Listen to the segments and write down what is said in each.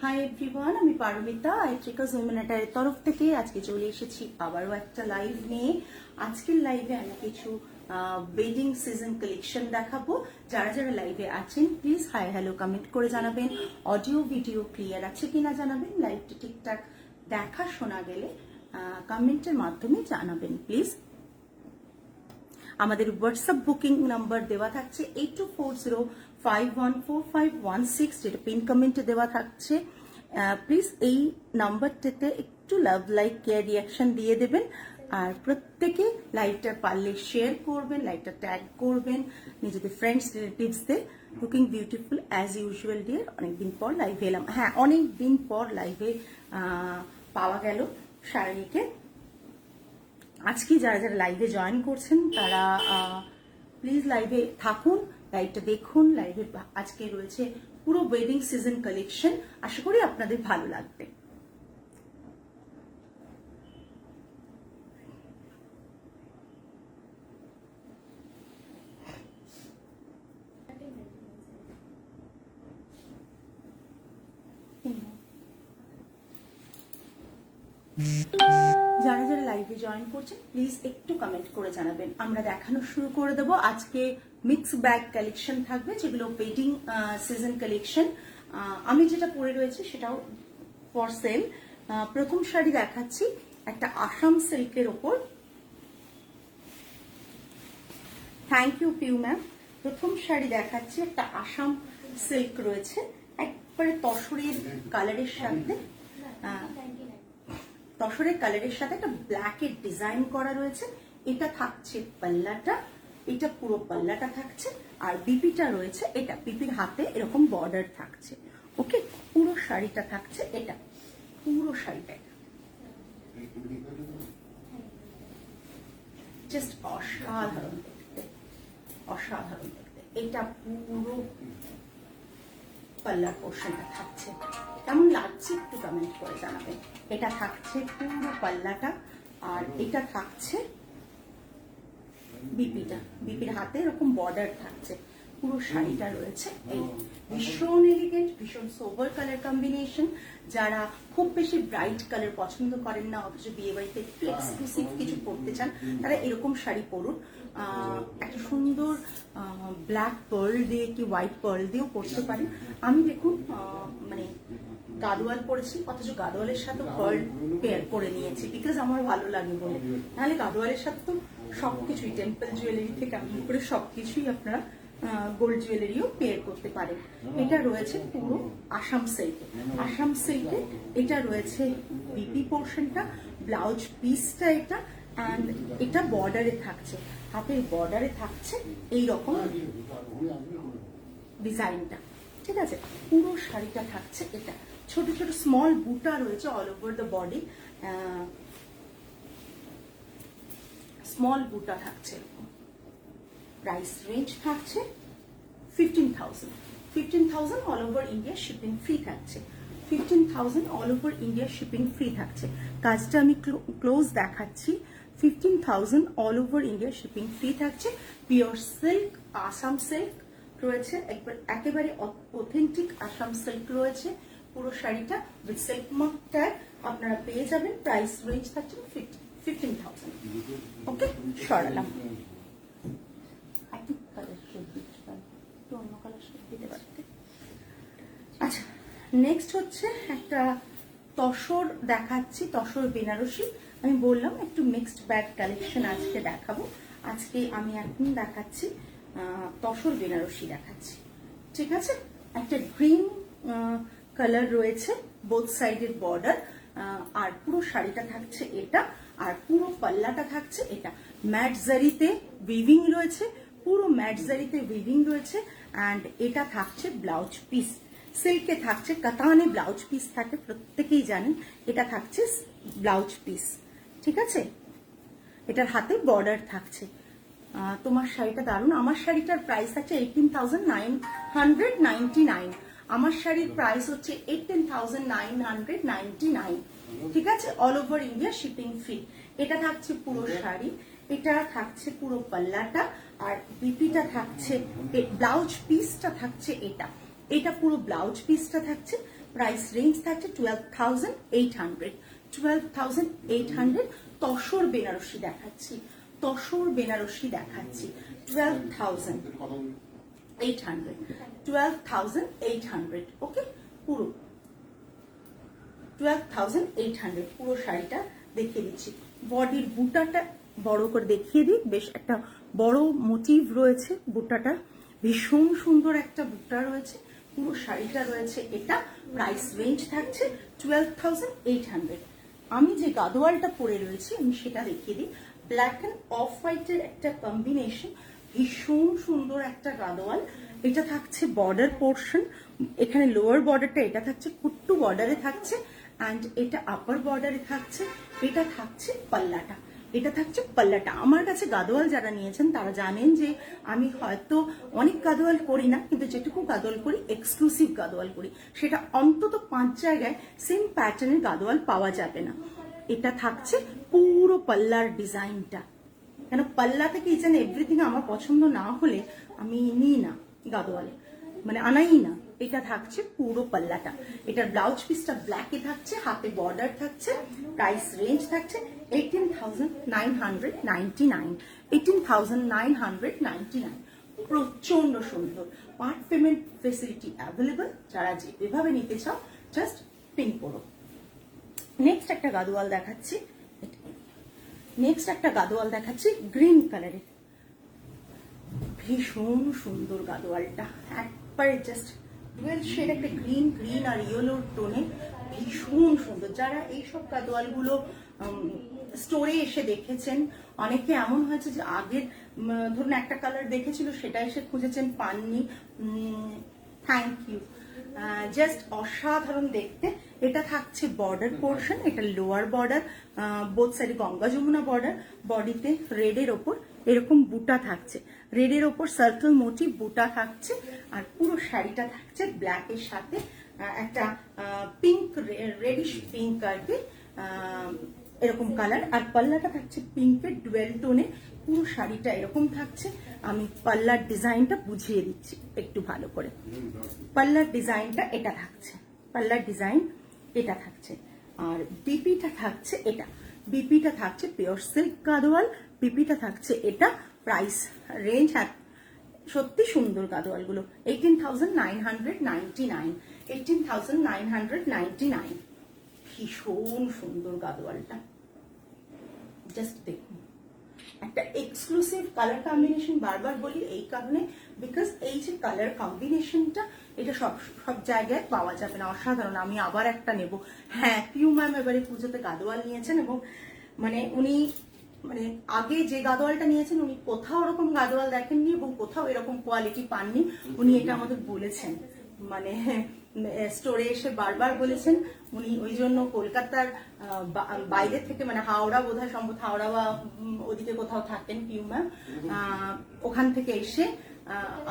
Hi everyone, আমি Paromita আইট্রিকাস women অ্যাটায়ারের তরফ থেকে আজকে চলে এসেছি আবারও একটা লাইভ নিয়ে। আজকের লাইভে আমি কিছু ওয়েডিং সিজন কালেকশন দেখাবো। যারা যারা লাইভে আছেন প্লিজ হাই হ্যালো কমেন্ট করে জানাবেন। অডিও ভিডিও ক্লিয়ার আছে কিনা জানাবেন। লাইভটা ঠিকঠাক দেখা শোনা গেলে কমেন্টের মাধ্যমে জানাবেন প্লিজ। আমাদের হোয়াটসঅ্যাপ বুকিং নাম্বার দেওয়া থাকছে 8240514516, যেটা পিন কমেন্টে দেওয়া থাকছে। প্লিজ এই নাম্বারটাতে একটু লাভ লাইক কেয়ার রিয়াকশন দিয়ে দেবেন। আর প্রত্যেকে লাইভটা পারলে শেয়ার করবেন, লাইভটা ট্যাগ করবেন নিজেদের ফ্রেন্ডস রিলেটিভসদের। Looking beautiful as usual dear. অনেকদিন পর লাইভে এলাম। হ্যাঁ, অনেকদিন পর লাইভে পাওয়া গেল শারীরিকে। আজকে যারা যারা লাইভে জয়েন করছেন তারা প্লিজ লাইভে থাকুন, লাইভটা দেখুন। লাইভে আজকে রয়েছে পুরো ওয়েডিং সিজন কালেকশন, আশা করি আপনাদের ভালো লাগবে। যারা যারা লাইভে জয়েন করছেন প্লিজ একটু কমেন্ট করে জানাবেন। আমরা দেখানো শুরু করে দেবো। আজকে মিক্স ব্যাগ কালেকশন থাকবে, যেগুলো ওয়েডিং সিজন কালেকশন। আমি যেটা পরে রয়েছে সেটাও ফর সেল। প্রথম শাড়ি দেখাচ্ছি একটা আসাম সিল্কের ওপর। Thank you Piu ma'am. প্রথম শাড়ি দেখাচ্ছি একটা আসাম সিল্ক রয়েছে, একবারে তসরের কালারের সাথে একটা ব্ল্যাকের ডিজাইন করা রয়েছে। এটা থাকছে পাল্লাটা, এটা পুরো পাল্লাটা থাকছে। আর বিপিটা রয়েছে, এটা বিপির হাতে এরকম বর্ডার থাকছে। ওকে, পুরো শাড়িটা থাকছে এটা, পুরো শাড়িটা জাস্ট অসাধারণ দেখতে, অসাধারণ দেখতে। এটা পুরো পাল্লার পোর্শনটা থাকছে। কেমন লাগছে একটু কমেন্ট করে জানাবেন। এটা থাকছে পুরো পাল্লাটা, আর এটা থাকছে বিপিটা, বিপির হাতে এরকম বর্ডার থাকছে। পুরো শাড়িটা রয়েছে এই ভীষণ এলিগেন্ট, ভীষণ সোবার কালার কম্বিনেশন। যারা খুব বেশি ব্রাইট কালার পছন্দ করেন না, অথচ বিয়ে বাড়িতে একটু এক্সক্লুসিভ কিছু পরতে চান, তারা এরকম শাড়ি পরুন। একটা সুন্দর ব্ল্যাক পার্ল দিয়ে কি হোয়াইট পার্ল দিয়েও পরতে পারেন। আমি দেখুন মানে গাদোয়াল পরেছি, অথচ গাদোয়ালের সাথে পার্ল পেয়ার করে নিয়েছি বিকজ আমার ভালো লাগে বলে। নাহলে গাদোয়ালের সাথে তো সবকিছুই, টেম্পল জুয়েলারি থেকে আরম্ভ করে সবকিছুই আপনারা গোল্ড জুয়েলারিও পেয়ার করতে পারেন। এটা রয়েছে পুরো আসাম সিল্কে। আসাম সিল্কে এটা রয়েছে বিপি পোর্শনটা, ব্লাউজ পিসটা এটা, অ্যান্ড এটা বর্ডারে থাকছে, হাতের বর্ডারে থাকছে এই রকম ডিজাইনটা। ঠিক আছে, পুরো শাড়িটা থাকছে এটা। ছোট ছোট স্মল বুটা রয়েছে all over the body, small বুটা থাকছে। প্রাইস রেঞ্জ থাকছে 15,000 all over India shipping free থাকছে। 15,000 all over India shipping free থাকছে। কাজটা আমি ক্লোজ দেখাচ্ছি। 15,000 all over India shipping free থাকছে। পিওর সিল্ক, আসাম সিল্ক রয়েছে, একেবারে অথেন্টিক আসাম সিল্ক রয়েছে। পুরো শাড়িটা উইথ সিল্ক মার্ক ট্যাগ আপনারা পেয়ে যাবেন। প্রাইস রেঞ্জ থাকছে 15,000। ওকে, সরালাম। আচ্ছা, নেক্সট হচ্ছে একটা তসর দেখাচ্ছি, তসর বেনারসি। আমি বললাম একটু মিক্সড ব্যাগ কালেকশন আজকে দেখাবো। আজকে আমি এখন দেখাচ্ছি তসর বেনারসি দেখাচ্ছি। ঠিক আছে, একটা গ্রিন কালার রয়েছে, বোথ সাইডের বর্ডার, আর পুরো শাড়িটা থাকছে এটা, আর পুরো পাল্লাটা থাকছে এটা। ম্যাট জারিতে উইভিং রয়েছে, পুরো ম্যাট জারিতে উইভিং রয়েছে। অ্যান্ড এটা থাকছে ব্লাউজ পিস। সিল্কে থাকছে, কাতানে ব্লাউজ পিস থাকে, প্রত্যেকেই জানেন। এটা থাকছে ব্লাউজ পিস। ঠিক আছে, এটার হাতে বর্ডার থাকছে। তোমার শাড়িটা দারুণ। আমার শাড়িটার প্রাইস আছে 18,999। আমার শাড়ির প্রাইস হচ্ছে 18,999। ঠিক আছে, all over India shipping free. এটা থাকছে পুরো শাড়ি, এটা থাকছে পুরো পাল্লাটা, আর বিপিটা থাকছে, ব্লাউজ পিসটা থাকছে এটা, এটা পুরো ব্লাউজ পিসটা থাকছে। প্রাইস রেঞ্জ থাকছে 12,800। 12,800। তসর বেনারসি দেখাচ্ছি, তসর বেনারসি দেখাচ্ছি 12,800। 12,800। ওকে, পুরো 12,800 পুরো শাড়িটা দেখিয়ে দিচ্ছি। বডির বুটাটা বড় করে দেখিয়ে দিই, বেশ একটা বড় মোটিভ রয়েছে বুটাটা, ভীষণ সুন্দর একটা বুটা রয়েছে। পুরো শাড়িটা রয়েছে এটা। প্রাইস রেঞ্জ থাকছে 12,800। আমি যে গাদোয়ালটা পরে রয়েছি আমি সেটা দেখিয়ে দিই। ব্ল্যাক অ্যান্ড অফ হোয়াইটের একটা কম্বিনেশন, ভীষণ সুন্দর একটা গাদোয়াল। এটা থাকছে বর্ডার পোর্শন, এখানে লোয়ার বর্ডারটা এটা থাকছে কুট্টু বর্ডারে থাকছে, অ্যান্ড এটা আপার বর্ডারে থাকছে। এটা থাকছে পাল্লাটা, এটা থাকছে পাল্লাটা। আমার কাছে গাদোয়াল যারা নিয়েছেন তারা জানেন যে আমি হয়তো অনেক গাদোয়াল করি না, কিন্তু যেটুকু গাদোয়াল করি এক্সক্লুসিভ গাদোয়াল করি, সেটা অন্তত 5 জায়গায় সেম প্যাটার্নের গাদোয়াল পাওয়া যাবে না। এটা থাকছে পুরো পাল্লার ডিজাইনটা, কেন পাল্লা থেকে ইচ অ্যান্ড এভরিথিং আমার পছন্দ না হলে আমি নিই না গাদোয়াল, মানে আনাই না। এটা থাকছে পুরো পাল্লাটা। এটার ব্লাউজ পিসটা ব্ল্যাকে থাকছে, হাতে বর্ডার থাকছে। প্রাইস রেঞ্জ থাকছে 18,999। 18,999। প্রচন্ড সুন্দর। পার্ট পেমেন্ট ফেসিলিটি অ্যাভেলেবল, যারা যেভাবে নিতে চাও জাস্ট পিন করো। নেক্সট একটা গাদোয়াল দেখাচ্ছি, নেক্সট একটা গাদোয়াল দেখাচ্ছি গ্রিন কালারের। ভীষণ সুন্দর গাদোয়ালটা, একবারে জাস্ট ডুয়েল শেড একটা গ্রিন, গ্রিন আর ইয়েলোর টোনে, ভীষণ সুন্দর। যারা এইসব গাদোয়ালগুলো স্টোরে এসে দেখেছেন, অনেকে এমন হয়েছে যে আগের ধরুন একটা কালার দেখেছিল সেটা এসে খুঁজেছেন, পাননি, থ্যাংক ইউ। জাস্ট অসাধারণ দেখতে। এটা থাকছে বর্ডার পোর্শন, এটা লোয়ার বর্ডার, বোথ সাইডে গঙ্গা যমুনা বর্ডার। বডিতে রেডের ওপর এরকম বুটা থাকছে, রেডের ওপর সার্কেল মোটিভ বুটা থাকছে। আর পুরো শাড়িটা থাকছে ব্ল্যাকের সাথে একটা পিঙ্ক, রেডিশ পিঙ্ক আর কি, এরকম কালার। আর পাল্লাটা থাকছে পিঙ্কের ডুয়েল টোনে। পুরো শাড়িটা এরকম থাকছে। আমি পাল্লার ডিজাইনটা বুঝিয়ে দিচ্ছি একটু ভালো করে। পাল্লার ডিজাইনটা এটা থাকছে, পাল্লার ডিজাইন এটা থাকছে। আর বিপিটা থাকছে এটা, বিপিটা থাকছে পিওর সিল্ক গাদোয়াল, বিপিটা থাকছে এটা। প্রাইস রেঞ্জ সত্যি সুন্দর গাদোয়ালগুলো 18,999। 18,999। ভীষণ সুন্দর গাদোয়ালটা, জাস্ট দেখুন। একটা এক্সক্লুসিভ কালার কম্বিনেশন, বারবার বলি এই কারণে, বিকজ এই যে কালার কম্বিনেশনটা এটা সব জায়গায় পাওয়া যাবে না। অসাধারণ। আমি আবার একটা নেব। হ্যাঁ, পিউ ম্যাম এবারে পুজোতে গাদোয়াল নিয়েছেন, এবং মানে উনি মানে আগে যে গাদোয়ালটা নিয়েছেন উনি কোথাও ওরকম গাদোয়াল দেখেননি এবং কোথাও এরকম কোয়ালিটি পাননি। উনি এটা আমাদের বলেছেন, মানে স্টোরে এসে বারবার বলেছেন উনি। ওই জন্য কলকাতার বাইরে থেকে, মানে হাওড়া বোধহয়, সম্ভবত হাওড়া বা ওদিকে কোথাও থাকেন পিউ ম্যাম, ওখান থেকে এসে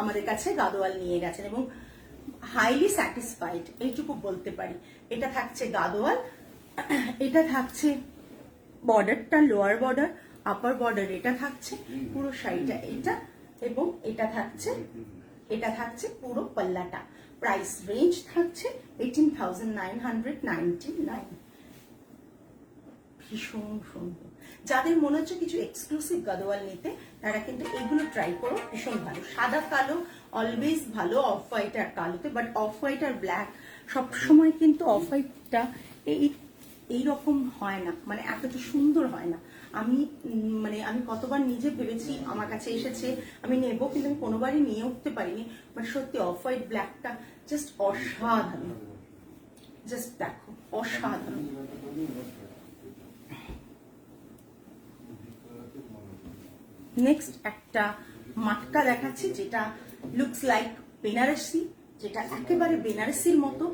আমাদের কাছে গাদোয়াল নিয়ে গেছেন এবং হাইলি স্যাটিসফাইড, এইটুকু বলতে পারি। এটা থাকছে গাদোয়াল, এটা থাকছে বর্ডারটা লোয়ার বর্ডার, আপার বর্ডার এটা থাকছে, পুরো শাড়িটা এটা, এবং এটা থাকছে পুরো পাল্লাটা। প্রাইস রেঞ্জ থাকছে 18,999। ভীষণ সুন্দর। যাদের মনে হচ্ছে কিছু এক্সক্লুসিভ গাদোয়াল নিতে, তারা কিন্তু এগুলো ট্রাই করো, ভীষণ ভালো। সাদা কালো অলওয়েজ ভালো, অফ হোয়াইট আর কালোতে, বাট অফ হোয়াইট আর ব্ল্যাক সবসময় কিন্তু অফ হোয়াইটটা এইরকম হয় না, মানে এতটা সুন্দর হয় না। আমি কতবার নিজে ভেবেছি, আমার কাছে এসেছে, আমি নেবো, কিন্তু আমি কোনোবারই নিয়ে উঠতে পারিনি। বাট সত্যি অফ হোয়াইট ব্ল্যাকটা জাস্ট অসাধারণ, জাস্ট দেখো অসাধারণ। নেক্সট একটা মাটকা দেখাচ্ছি, যেটা লুকস লাইক বেনারসি, যেটা একেবারে বেনারসির মতো,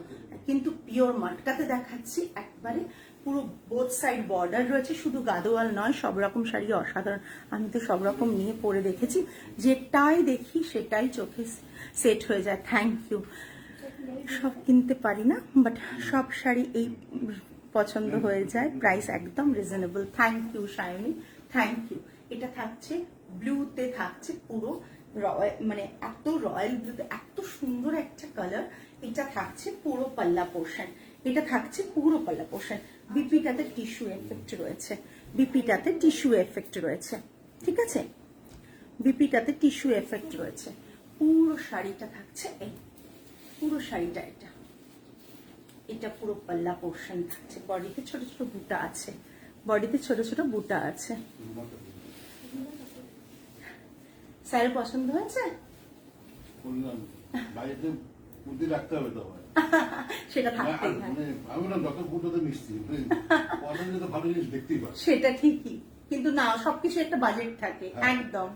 কিন্তু পিওর মাটকাতে দেখাচ্ছি। একবারে পুরো বোথ সাইড বর্ডার রয়েছে, শুধু গাদোয়াল নয়, সব রকম শাড়ি অসাধারণ। আমি তো সব রকম নিয়ে পরে দেখেছি, যেটাই দেখি সেটাই চোখে সেট হয়ে যায়। Thank you. সব কিনতে পারি না, বাট সব শাড়ি এই পছন্দ হয়ে যায়। প্রাইস একদম reasonable. Thank you Sayani, thank you. এটা থাকছে ব্লুতে, থাকছে পুরো মানে এত রয়্যাল ব্লুতে, এত সুন্দর একটা কালার। এটা থাকছে পুরো পাল্লা পোর্শন, এটা থাকছে পুরো পাল্লা পোর্শন। বিপিটাতে টিস্যু এফেক্ট রয়েছে, বিপিটাতে টিস্যু এফেক্ট রয়েছে, ঠিক আছে, বিপিটাতে টিস্যু এফেক্ট রয়েছে। পুরো শাড়িটা থাকছে এই, পুরো শাড়িটা এটা, এটা পুরো পাল্লা পোর্শন থাকছে। বডিতে ছোট ছোট বুটা আছে, বডিতে ছোট ছোট বুটা আছে। স্যার পছন্দ হয়েছে? সেটা থাকতেই সেটা ঠিকই, কিন্তু না সবকিছু একটা বাজেট থাকে। একদম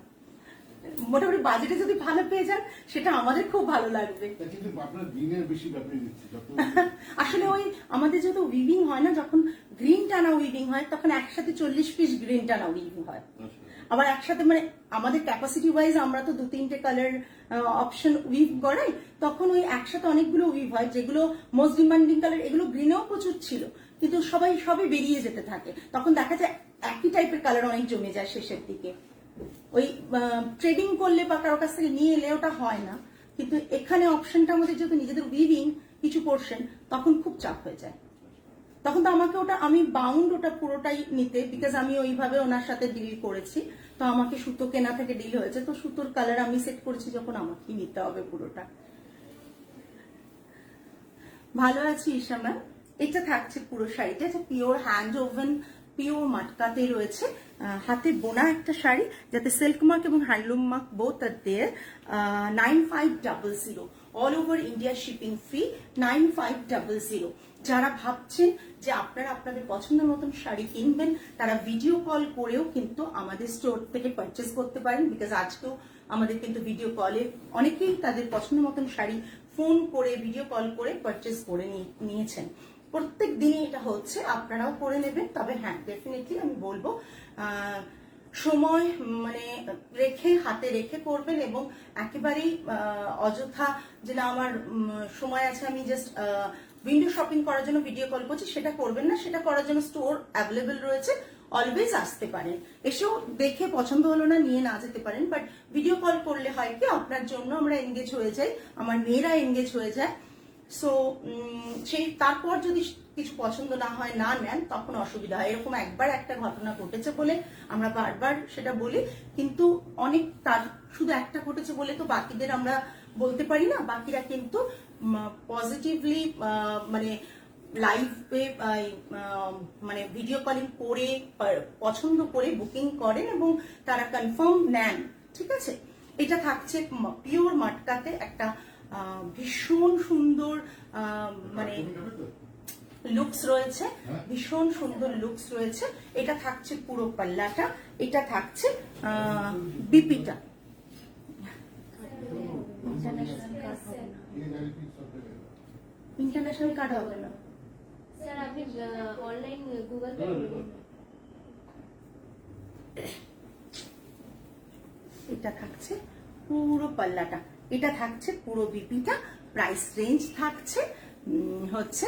মোটামুটি বাজেটে যদি ভালো পেয়ে যান সেটা আমাদের খুব ভালো লাগবে। আসলে ওই আমাদের যত উইভিং হয় না, যখন গ্রিন টানা উইভিং হয় তখন একসাথে 40 পিস গ্রিন টানা উইভিং হয়। আবার একসাথে মানে আমাদের ক্যাপাসিটি ওয়াইজ আমরা তো 2-3টে কালার অপশন উইভ করাই, তখন ওই একসাথে অনেকগুলো উইভ হয়। যেগুলো মোস্ট ডিমান্ডিং কালার এগুলো গ্রিনেও প্রচুর ছিল, কিন্তু সবই বেরিয়ে যেতে থাকে। তখন দেখা যায় একই টাইপের কালার অনেক জমে যায় শেষের দিকে। ওই ট্রেডিং করলে বা কারোর কাছ থেকে নিয়ে এলে ওটা হয় না, কিন্তু এখানে অপশনটা আমাদের যেহেতু নিজেদের উইভিং কিছু পোর্শন, তখন খুব চাপ হয়ে যায়। তখন তো আমাকে ওটা আমি বাউন্ড ওটা পুরোটাই নিতে, বিকজ আমি ওইভাবে ওনার সাথে ডিল করেছি। তো আমাকে সুতো কেনা থেকে ডিল হয়েছে, তো সুতোর কালার আমি সেট করেছি যখন আমাকেই নিতে হবে পুরোটা। ভালো আছি ঈশা ম্যাম। এটা থাকছে পুরো শাড়িটা, এটা পিওর হ্যান্ড ওভেন, পিওর মাটকাতে রয়েছে, হাতে বোনা একটা শাড়ি, যাতে সিল্ক মার্ক এবং হ্যান্ডলুম মার্ক বোথ আর দেয়ার। 9500 all over India shipping free, 9500। যারা ভাবছেন যে আপনারা আপনাদের পছন্দের মতন শাড়ি কিনবেন, তারা ভিডিও কল করেও কিন্তু আমাদের স্টোর থেকে পারচেস করতে পারেন। বিকজ আজকেও আমাদের কিন্তু ভিডিও কলে অনেকেই তাদের পছন্দের মতন শাড়ি ফোন করে ভিডিও কল করে পারচেস করে নিয়েছেন। প্রত্যেক দিনই এটা হচ্ছে, আপনারাও করে নেবেন। তবে হ্যাঁ, ডেফিনেটলি আমি বলবো সময় মানে রেখে, হাতে রেখে করবেন, এবং একেবারেই অযথা যে না আমার সময় আছে আমি জাস্ট উইন্ডো শপিং করার জন্য ভিডিও কল করছি, সেটা করবেন না। সেটা করার জন্য স্টোর অ্যাভেলেবেল রয়েছে, অলওয়েজ আসতে পারেন, এসেও দেখে পছন্দ হলো না নিয়ে না যেতে পারেন। বাট ভিডিও কল করলে হয় কি, আপনার জন্য আমরা এনগেজ হয়ে যাই, আমার মেয়েরা এনগেজ হয়ে যায়। সো সেই তারপর যদি কিছু পছন্দ না হয়, না নেন, তখন অসুবিধা হয়। এরকম একবার একটা ঘটনা ঘটেছে বলে আমরা বারবার সেটা বলি, কিন্তু অনেক তার শুধু একটা ঘটেছে বলে তো বাকিদের আমরা বলতে পারি না। বাকিরা কিন্তু পজিটিভলি মানে লাইভে মানে ভিডিও কলিং করে পছন্দ করে বুকিং করেন এবং তারা কনফার্ম নেন, ঠিক আছে। এটা থাকছে পিওর মাটকাতে, একটা ভীষণ সুন্দর মানে লুকস রয়েছে, ভীষণ সুন্দর লুকস রয়েছে। এটা থাকছে পুরো পাল্লাটা, এটা থাকছে বিপিটা। ইন্টারন্যাশনাল কার্ড হবে না স্যার, আপনি অনলাইন গুগল পে করুন। এটা থাকছে পুরো পাল্লাটা, এটা থাকছে পুরো বিপিটা। প্রাইস রেঞ্জ থাকছে হচ্ছে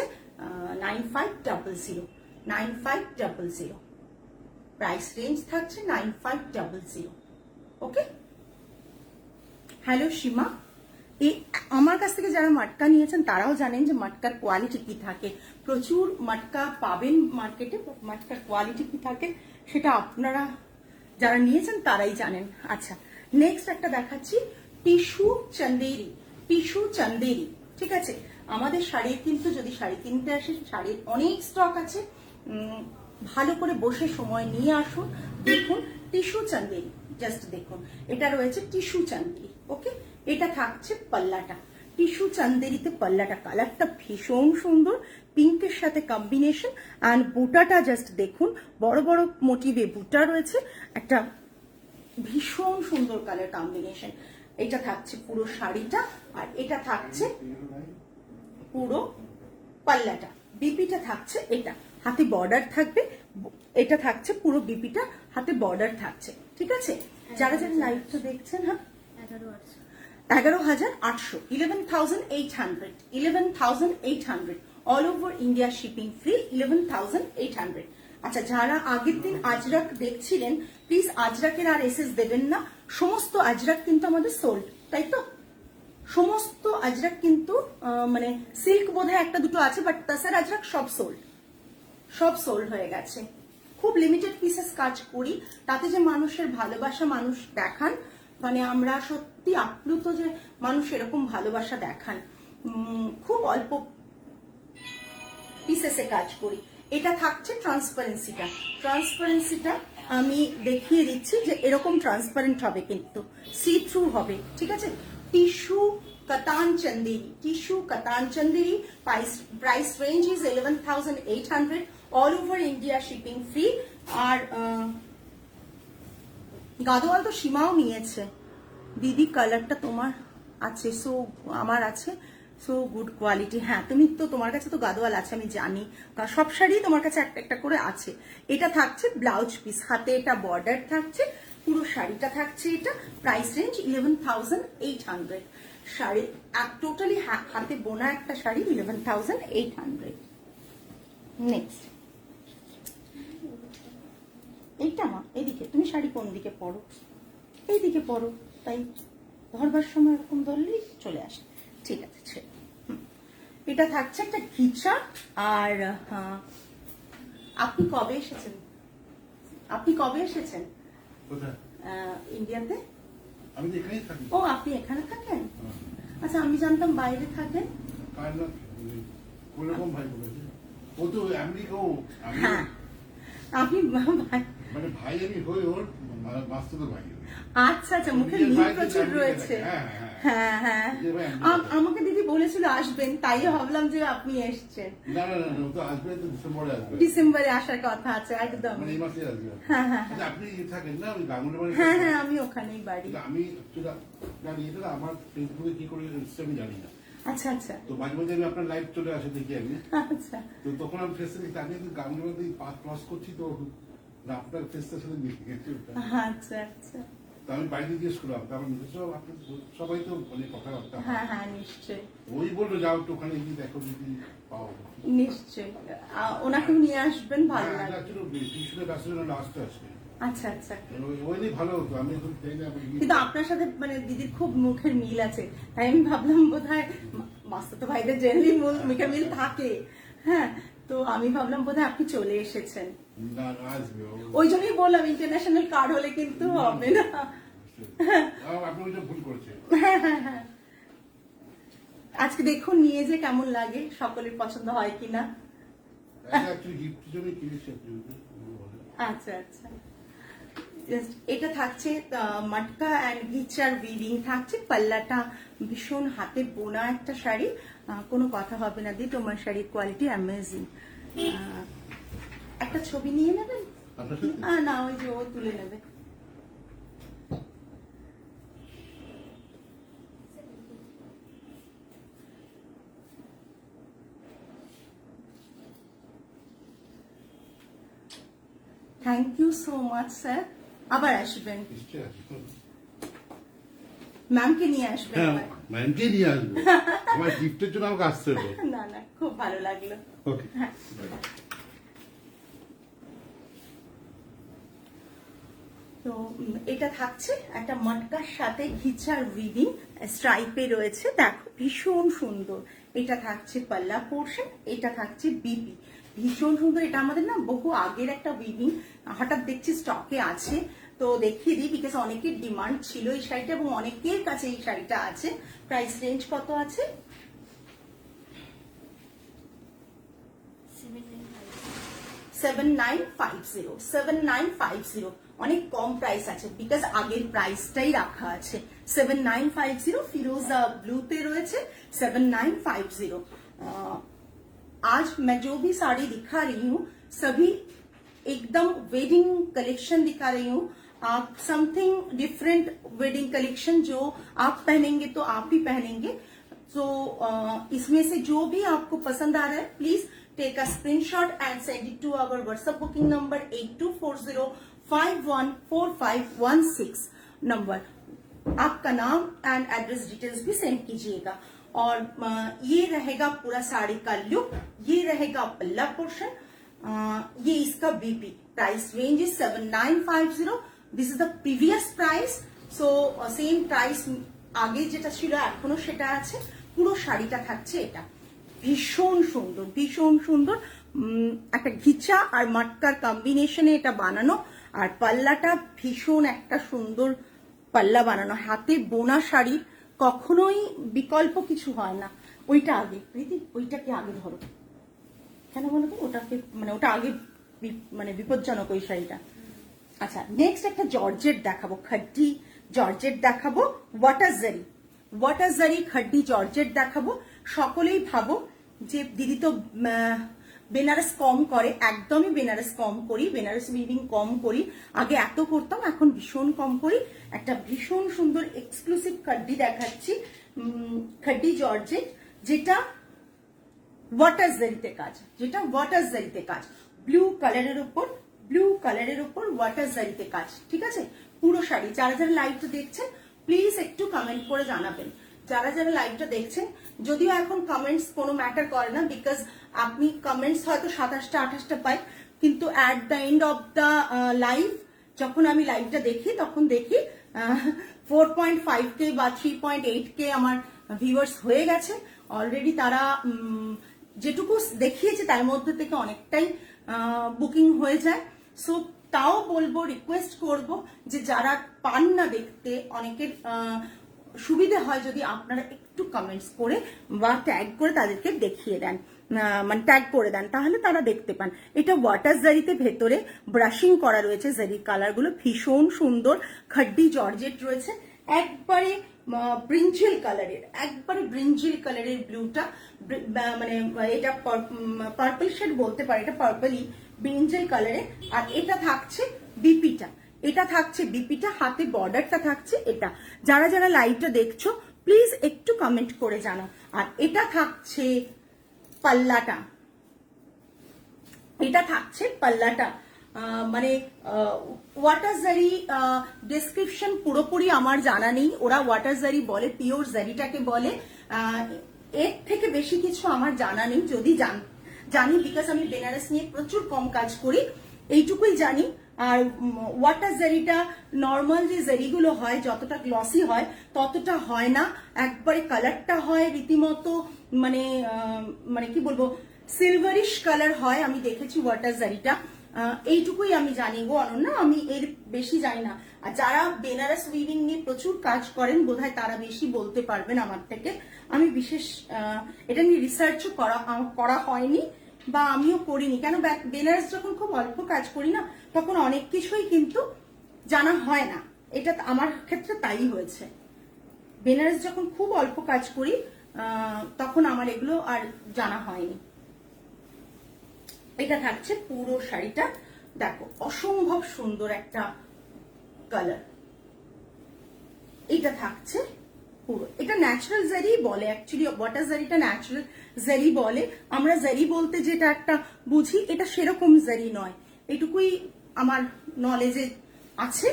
9500, 9500 প্রাইস রেঞ্জ থাকছে 9500। ওকে, হ্যালো সীমা। আমার কাছ থেকে যারা মাটকা নিয়েছেন তারাও জানেন যে মাটকার কোয়ালিটি কি থাকে। প্রচুর মাটকা পাবেন মার্কেটে, মাটকার কোয়ালিটি কি থাকে সেটা আপনারা যারা নিয়েছেন তারাই জানেন। আচ্ছা, নেক্সট একটা দেখাচ্ছি টিস্যু চান্দেরি, টিস্যু চান্দেরি, ঠিক আছে। আমাদের শাড়ির কিন্তু যদি শাড়ি কিনতে আসেন, শাড়ির অনেক স্টক আছে, ভালো করে বসে সময় নিয়ে আসুন, দেখুন টিস্যু চান্দেরি, জাস্ট দেখুন এটা রয়েছে টিস্যু চান্দেরি। ওকে, এটা থাকছে পাল্লাটা, টিস্যু চান্দেরিতে পাল্লাটা, কালারটা ভীষণ সুন্দর, পিঙ্কের সাথে কম্বিনেশন। আর বুটাটা জাস্ট দেখুন, বড় বড় মোটিভে বুটা রয়েছে, একটা ভীষণ সুন্দর কালার কম্বিনেশন। এটা থাকছে পুরো শাড়িটা, আর এটা থাকছে পুরো পাল্লাটা। বিপিটা থাকছে এটা, হাতে বর্ডার থাকবে, এটা থাকছে পুরো বিপিটা, হাতে বর্ডার থাকছে, ঠিক আছে। যারা যারা লাইভটা দেখছেন, হ্যাঁ 11,800, 11,800, 11,800 all over India shipping free, 11,800। আচ্ছা, যারা আগের দিন আজরাক দেখছিলেন, প্লিজ আজরাকের আর এসএস দেবেন না, সমস্ত আজরাক কিন্তু আমাদের সোল্ড, তাই তো? সমস্ত আজরাক কিন্তু মানে সিল্ক বোধহয় একটা দুটো আছে, বাট তাসার আজরাক সব সোল্ড হয়ে গেছে। খুব লিমিটেড পিসেস কাজ করি, তাতে যে মানুষের ভালোবাসা মানুষ দেখান, মানে আমরা সত্যি আপ্লুত যে মানুষ এরকম ভালোবাসা দেখান। খুব অল্প পিসেসে কাজ করি। এটা থাকছে ট্রান্সপারেন্সিটা আমি দেখিয়ে দিচ্ছি যে এরকম ট্রান্সপারেন্ট হবে, কিন্তু সি থ্রু হবে, ঠিক আছে। টিস্যু কাতান Chanderi, price range is 11,800, all over India shipping free. আর গাদোয়াল তো সীমাও নিয়েছে। দিদি কালারটা তোমার আছে, সো আমার আছে, সো গুড কোয়ালিটি। হ্যাঁ, তুমি তো, তোমার কাছে তো গাদোয়াল আছে আমি জানি, কারণ সব শাড়ি তোমার কাছে একটা একটা করে আছে। এটা থাকছে ব্লাউজ পিস, হাতে এটা বর্ডার থাকছে, পুরো শাড়িটা থাকছে এটা। Price range 11,800। শাড়ি টোটালি হাতে বোনা একটা শাড়ি 11,800। নেক্সট এইটা মা, এদিকে তুমি শাড়ি কোন দিকে পরো, এইদিকে পরো, তাই ধরবার সময় এরকম ধরলেই চলে আসে, ঠিক আছে। এটা থাকছে একটা ঘিচা। আর আপনি কবে এসেছেন ইন্ডিয়াতে? আমি তো এখানেই থাকি। ও, আপনি এখানে থাকেন? আচ্ছা, আমি জানতাম বাইরে থাকেন। কোনরকম ভাই বলেছে, ও তো আমেরিকাও। হ্যাঁ, আপনি মানে ভাই আমি হই ওর বাস্তব ভাই। আচ্ছা আচ্ছা, মুখে মিল প্রচুর রয়েছে। হ্যাঁ হ্যাঁ, আমাকে দিদি বলেছিল আসবেন, তাই ভাবলাম যে আপনি এসছেন। না না না, ও তো আসবে, তো ডিসেম্বরে আসবে। ডিসেম্বরে আসার কথা আছে একদম, মানে এই মাসে আসবে। হ্যাঁ হ্যাঁ, আপনি থাকেন না ওই গাঙ্গুলি বাড়ি? হ্যাঁ হ্যাঁ, আমি ওখানেই বাড়ি। আমি জানি এটা আমার ফেসবুকে কি করে এসছে আমি জানি না। আচ্ছা আচ্ছা, তো মাঝে মাঝে আমি আপনার লাইভ চলে আসে দেখি আমি। আচ্ছা, তো তখন আমি ফেসবুকে আমি গাঙ্গুলি বাড়ি ক্লাস করছি, তো আপনার ফেসটার সাথে দেখে গেছি ওটা। আচ্ছা আচ্ছা, তো আমি বাড়িতে জিজ্ঞেস করলাম, তারপর সবাই তো মানে কথাবার্তা। হ্যাঁ হ্যাঁ, নিশ্চয়ই। ওই বললো যাও একটু ওখানে গিয়ে দেখো যদি পাও। নিশ্চয়ই, ওনাকেও নিয়ে আসবেন, ভালো লাগবে। টিউশনের কাছে লাস্টে আসবে। আচ্ছা আচ্ছা, ওই নিয়ে ভালো হতো, আমি এখন চাই না। কিন্তু আপনার সাথে মানে দিদির খুব মুখের মিল আছে, তাই আমি ভাবলাম বোধহয় মাস্তুতো ভাইদের জেনারেলি মুখে মিল থাকে। হ্যাঁ, তো আমি ভাবলাম বোধহয় আপনি চলে এসেছেন, না আসবে। ওই জন্যই বললাম ইন্টারন্যাশনাল কার্ড হলে কিন্তু হবে না। আপনি ওইটা ভুল করেছেন। হ্যাঁ হ্যাঁ হ্যাঁ, আজকে দেখুন নিয়ে যে কেমন লাগে, সকলের পছন্দ হয় কিনা। গিফটের জন্য কিনেছি। আচ্ছা আচ্ছা, এটা থাকছে মটকা অ্যান্ড ঘিচার উইভিং থাকছে। পাল্লাটা ভীষণ হাতে বোনা একটা শাড়ি, কোনো কথা হবে না দি, তোমার শাড়ির কোয়ালিটি অ্যামেজিং। একটা ছবি নিয়ে নেবেন? না, ওই যে ও তুলে নেবে। Thank you so much sir, আবার আসবেন, ম্যামকে নিয়ে আসবেন। ম্যামকে নিয়ে আসবে, আমার গিফটের জন্য আমাকে আসতে হবে। না না, খুব ভালো লাগলো। ওকে, তো এটা থাকছে একটা মটকার সাথে ঘিচার উইভিং স্ট্রাইপে রয়েছে, দেখো ভীষণ সুন্দর। এটা থাকছে পাল্লা পোর্শন, এটা থাকছে বিপি, ভীষণ সুন্দর। এটা আমাদের না বহু আগের একটা উইভিং, হঠাৎ দেখছি স্টকে আছে, তো দেখিয়ে দিই, বিকজ অনেকের ডিমান্ড ছিল এই শাড়িটা এবং অনেকের কাছে এই শাড়িটা আছে। প্রাইস রেঞ্জ কত আছে? 7950, অনেক কম প্রাইস আছে, বিকজ আগের প্রাইসটাই রাখা আছে। 7950 ফিরোজা ব্লুতে রয়েছে 7950। आज मैं जो भी साड़ी दिखा रही हूँ सभी एकदम वेडिंग कलेक्शन दिखा रही हूँ। आप समथिंग डिफरेंट वेडिंग कलेक्शन जो आप पहनेंगे तो आप ही पहनेंगे। तो इसमें से जो भी आपको पसंद आ रहा है please take a screenshot and send it to our WhatsApp booking number 8240514516 number. आपका नाम एंड एड्रेस डिटेल्स भी सेंड कीजिएगा। और ये रहेगा पूरा साड़ी का लुक, ये रहेगा पल्ला पोर्शन, ये इसका BP. Price range is 7950। This is the previous price, so same price আগে যেটা ছিল এখনো সেটা আছে, পুরো শাড়িটা থাকছে এটা। ভীষণ সুন্দর, ভীষণ সুন্দর, একটা ঘিচা আর মাটকার কম্বিনেশনে এটা বানানো। আর পাল্লাটা ভীষণ একটা সুন্দর পাল্লা বানানো, হাতে বোনা শাড়ির কখনোই বিকল্প কিছু হয় না। ওইটা আগে প্রীতি, ওইটাকে আগে ধরো, কেন বলো তো? ওটাকে মানে ওটা আগে মানে বিপজ্জনক ওই শাড়িটা। আচ্ছা, নেক্সট একটা জর্জেট দেখাবো, খাড্ডি জর্জেট দেখাবো, ওয়াটার জারি খাড্ডি জর্জেট দেখাবো। সকলেই ভাবো যে দিদি তো বেনারস কম করে, একদমই বেনারস কম করি, বেনারস উইভিং কম করি। আগে এত করতাম, এখন ভীষণ কম করি। একটা ভীষণ সুন্দর এক্সক্লুসিভ খাড্ডি দেখাচ্ছি, খাড্ডি জর্জেট, যেটা ওয়াটার জারিতে কাজ, যেটা ওয়াটার জারিতে কাজ, ব্লু কালারের উপর ওয়াটার জারিতে কাজ। ঠিক আছে, পুরো শাড়ি। যারা যারা লাইভটা দেখছেন প্লিজ একটু কমেন্ট করে জানাবেন, যারা যারা লাইভটা দেখছেন। যদিও এখন কমেন্টস কোনো ম্যাটার করে না, বিকজ আপনি কমেন্টস হয়তো 27টা 28টা পাই, কিন্তু at the end of the live যখন আমি লাইভটা দেখি তখন দেখি 4.5K বা 3.8K আমার ভিউয়ার্স হয়ে গেছে অলরেডি। তারা যেটুকু দেখিয়েছে তার মধ্যে থেকে অনেকটাই বুকিং হয়ে যায়। সো তাও বলবো, রিকোয়েস্ট করব যে যারা পান না দেখতে, অনেকের সুবিধে হয় যদি আপনারা একটু কমেন্টস করে বা ট্যাগ করে তাদেরকে দেখিয়ে দেন, মানে ট্যাগ করে দেন, তাহলে তারা দেখতে পান। এটা ওয়াটার জারিতে ভেতরে ব্রাশিং করা রয়েছে, জারির কালারগুলো ভীষণ সুন্দর। খাড্ডি জর্জেট রয়েছে, একবারে ব্রিঞ্জিল কালারের ব্লুটা, মানে এটা পার্পল শেড বলতে পারে, এটা পার্পলই ব্রিঞ্জিল কালারের। আর এটা থাকছে বিপিটা, হাতে বর্ডারটা থাকছে এটা। যারা যারা লাইভটা দেখছো প্লিজ একটু কমেন্ট করে জানাও। আর এটা থাকছে পাল্লাটা, মানে ওয়াটার জারি ডেসক্রিপশন পুরোপুরি আমার জানা নেই, ওরা ওয়াটার জারি বলে, পিওর জারিটাকে বলে, এর থেকে বেশি কিছু আমার জানা নেই। যদি জানি, বিকজ আমি বেনারস নিয়ে প্রচুর কম কাজ করি, এইটুকুই জানি। আর ওয়াটার জারিটা নর্মাল যে জারিগুলো হয় যতটা গ্লসি হয় ততটা হয় না, একবারে কালারটা হয় রীতিমতো মানে কি বলবো, সিলভারিশ কালার হয়। আমি দেখেছি ওয়াটার জারিটা, এইটুকুই আমি জানি গো অনন্যা, আমি এর বেশি জানি না। আর যারা বেনারস উইভিং নিয়ে প্রচুর কাজ করেন বোধহয় তারা বেশি বলতে পারবেন আমার থেকে। আমি বিশেষ এটা নিয়ে রিসার্চও করা হয়নি বা আমিও করিনি, কেন বেনারস যখন খুব অল্প কাজ করি না তখন অনেক কিছুই কিন্তু জানা হয় না। এটা আমার ক্ষেত্রে তাই হয়েছে, বেনারস যখন খুব অল্প কাজ করি তখন আমার এগুলো আর জানা হয়নি। এটা থাকছে পুরো শাড়িটা, দেখো অসম্ভব সুন্দর একটা কালার। এটা থাকছে পুরো, এটা ন্যাচারাল জারি বলে, অ্যাকচুয়ালি ওয়াটার জারিটা ন্যাচারাল জারি বলে। আমরা জারি বলতে যেটা একটা বুঝি, এটা সেরকম জারি নয়, এটুকুই আমার নলেজে আছে।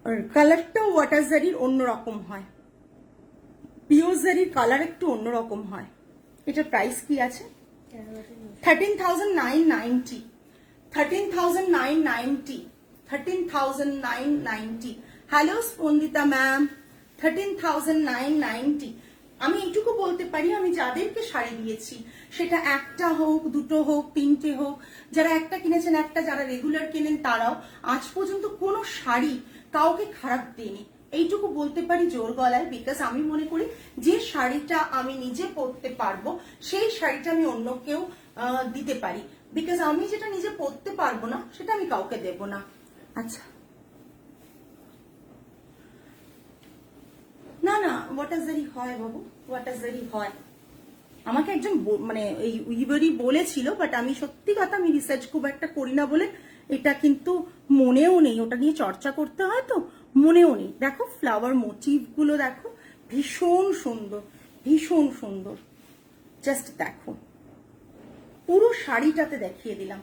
আর কালারটাও ওয়াটার জারির অন্যরকম হয়, পিওর জারির কালার একটু অন্যরকম হয়। এটার প্রাইস কি আছে? 13,990, 13,990, 13,990। Hello Spandita ma'am, 13,990। আমি এইটুকু বলতে পারি, আমি যাদেরকে শাড়ি দিয়েছি, সেটা একটা হোক, দুটো হোক, তিনটে হোক, যারা একটা কিনেছেন, একটা যারা রেগুলার কেনেন, তারাও আজ পর্যন্ত কোনো শাড়ি কাউকে খারাপ দিইনি, এইটুকু বলতে পারি জোর গলায়। বিকজ আমি মনে করি যে শাড়িটা আমি নিজে পরতে পারবো সেই শাড়িটা আমি অন্য কেউ দিতে পারি, বিকজ আমি যেটা নিজে পরতে পারবো না সেটা আমি কাউকে দেব না। আচ্ছা, না না, ওয়াটার জারি হয় বাবু, ওয়াটার জারি হয়। আমাকে একজন মানে এই উইভারই বলেছিল, বাট আমি সত্যি কথা আমি রিসার্চ খুব একটা করি না বলে এটা কিন্তু মনেও নেই, ওটা নিয়ে চর্চা করতে হয় তো মনেও নেই। দেখো ফ্লাওয়ার মোটিভ গুলো দেখো, ভীষণ সুন্দর, ভীষণ সুন্দর। জাস্ট দেখো, পুরো শাড়িটাতে দেখিয়ে দিলাম।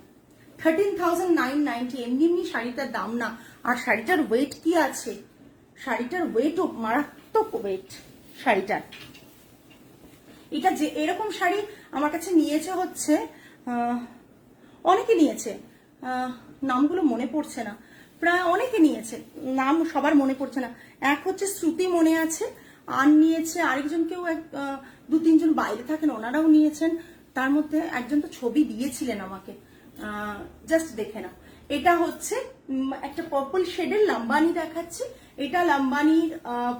13,990, এমনি এমনি শাড়িটার দাম না। আর শাড়িটার ওয়েট কি আছে, শাড়িটার ওয়েটও মারাত্মক ওয়েট শাড়িটার। এটা যে এরকম শাড়ি আমার কাছে নিয়েছে হচ্ছে অনেকে নিয়েছে, নামগুলো মনে পড়ছে না, প্রায় অনেকে নিয়েছে, নাম সবার মনে পড়ছে না। এক হচ্ছে শ্রুতি মনে আছে, আর নিয়েছে আরেকজন, কেউ দু তিনজন বাইরে থাকেন, ওনারাও নিয়েছেন। তার মধ্যে একজন তো ছবি দিয়েছিলেন আমাকে, জাস্ট দেখে নাও। এটা হচ্ছে একটা পার্পল শেডের লাম্বানি দেখাচ্ছি। এটা লাম্বানির